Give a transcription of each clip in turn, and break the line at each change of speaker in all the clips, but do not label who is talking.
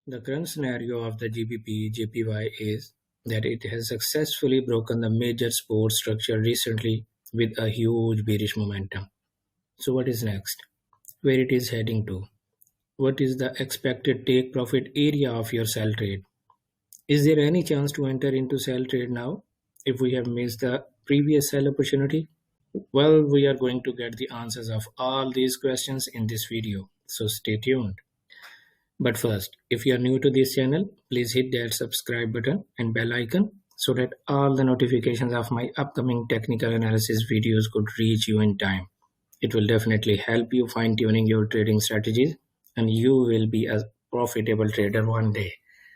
The current scenario of the GBP JPY is that it has successfully broken the major support structure recently with a huge bearish momentum. So what is next? Where it is heading to? What is the expected take profit area of your sell trade? Is there any chance to enter into sell trade now if we have missed the previous sell opportunity? Well, we are going to get the answers of all these questions in this video, so stay tuned. But first, if you are new to this channel, please hit that subscribe button and bell icon so that all the notifications of my upcoming technical analysis videos could reach you in time. It will definitely help you fine tuning your trading strategies and you will be a profitable trader one day.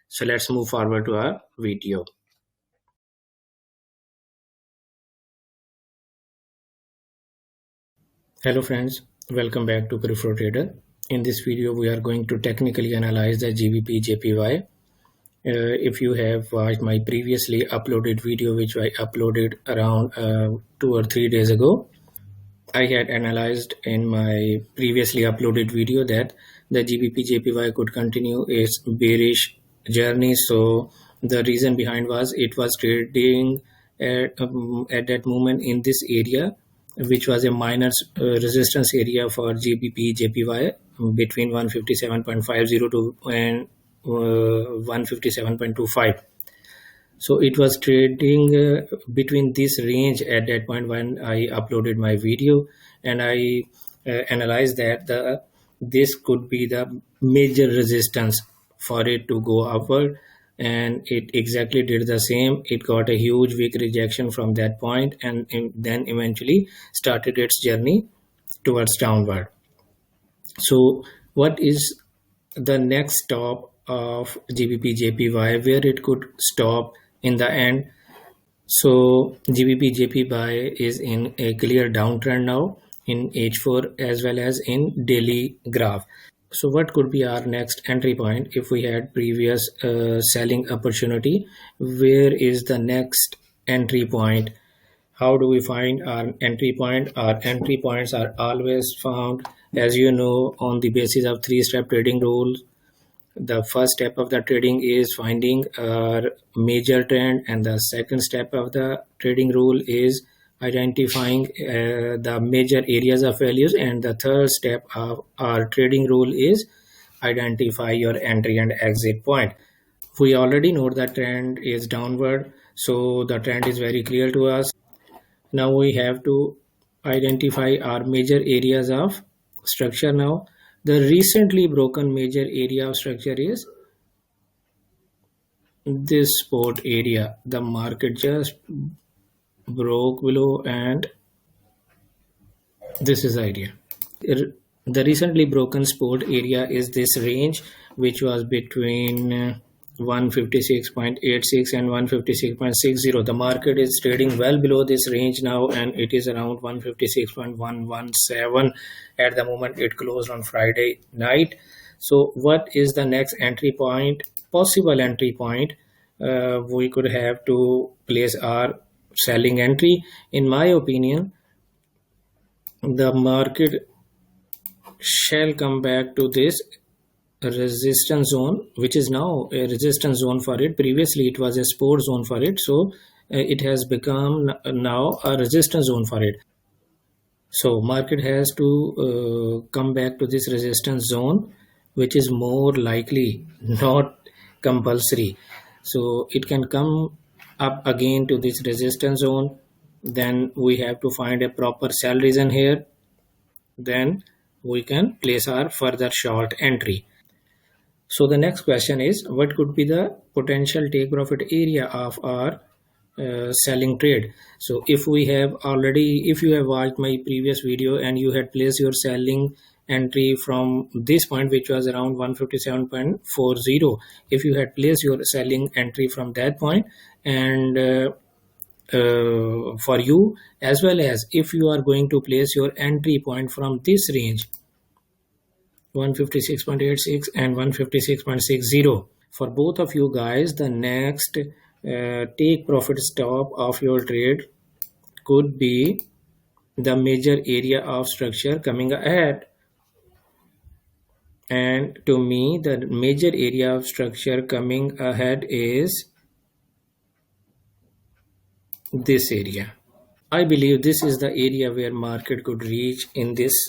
So let's move forward to our video. Hello friends, welcome back to Peripheral Trader. In this video, we are going to technically analyze the GBP JPY. If you have watched my previously uploaded video, which I uploaded around 2 or 3 days ago, I had analyzed in my previously uploaded video that the GBP JPY could continue its bearish journey. So the reason behind was it was trading at that moment in this area, which was a minor resistance area for GBP JPY between 157.50 to and 157.25. So it was trading between this range at that point when I uploaded my video, and I analyzed that this could be the major resistance for it to go upward, and it exactly did the same. It got a huge weak rejection from that point and then eventually started its journey towards downward. So what is the next stop of GBP JPY, where it could stop in the end? So GBP JPY is in a clear downtrend now in H4 as well as in daily graph. So what could be our next entry point if we had previous selling opportunity? Where is the next entry point? How do we find our entry point? Our entry points are always found, as you know, on the basis of 3-step trading rules. The first step of the trading is finding a major trend, and the second step of the trading rule is identifying the major areas of values, and the third step of our trading rule is identify your entry and exit point. We already know the trend is downward, so the trend is very clear to us. Now we have to identify our major areas of structure. Now the recently broken major area of structure is this support area. The market just broke below, and this is the idea. The recently broken support area is this range, which was between 156.86 and 156.60. The market is trading well below this range now, and it is around 156.117 at the moment. It closed on Friday night. So what is the next entry point, possible entry point? We could have to place our selling entry. In my opinion, the market shall come back to this resistance zone, which is now a resistance zone for it. Previously it was a support zone for it, so it has become now a resistance zone for it. So market has to come back to this resistance zone, which is more likely, not compulsory. So it can come up again to this resistance zone. Then we have to find a proper sell reason here. Then we can place our further short entry. So the next question is, what could be the potential take profit area of our selling trade? So if you have watched my previous video and you had placed your selling entry from this point, which was around 157.40, if you had placed your selling entry from that point, and for you, as well as if you are going to place your entry point from this range, 156.86 and 156.60, for both of you guys, the next take profit stop of your trade could be the major area of structure coming ahead. And to me, the major area of structure coming ahead is this area. I believe this is the area where market could reach in this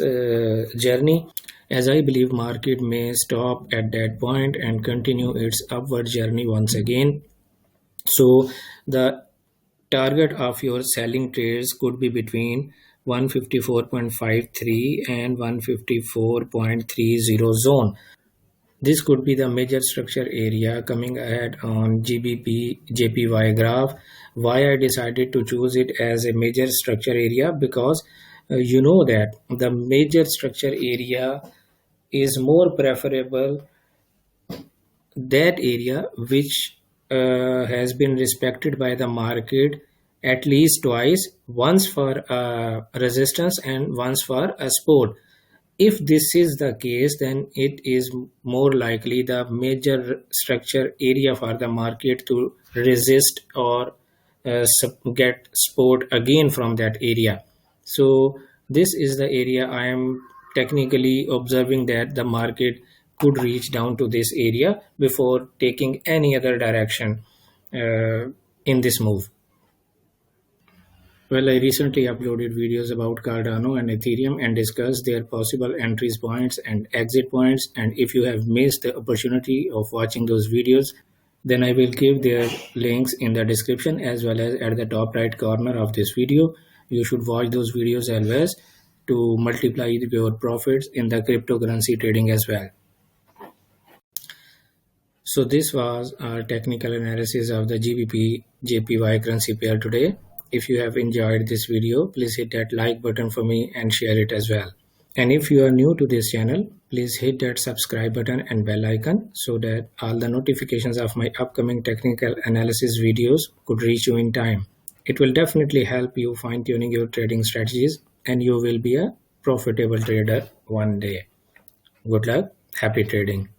journey, as I believe market may stop at that point and continue its upward journey once again. So the target of your selling trades could be between 154.53 and 154.30 zone. This could be the major structure area coming ahead on GBP JPY graph. Why I decided to choose it as a major structure area? Because you know that the major structure area is more preferable, that area which has been respected by the market at least twice, once for resistance and once for a support. If this is the case, then it is more likely the major structure area for the market to resist or get support again from that area. So this is the area I am technically observing that the market could reach down to this area before taking any other direction in this move. Well, I recently uploaded videos about Cardano and Ethereum and discussed their possible entries points and exit points. And if you have missed the opportunity of watching those videos, then I will give their links in the description as well as at the top right corner of this video. You should watch those videos as well to multiply your profits in the cryptocurrency trading as well. So this was our technical analysis of the GBP JPY currency pair today. If you have enjoyed this video, please hit that like button for me and share it as well. And if you are new to this channel, please hit that subscribe button and bell icon so that all the notifications of my upcoming technical analysis videos could reach you in time. It will definitely help you fine tuning your trading strategies and you will be a profitable trader one day. Good luck. Happy trading.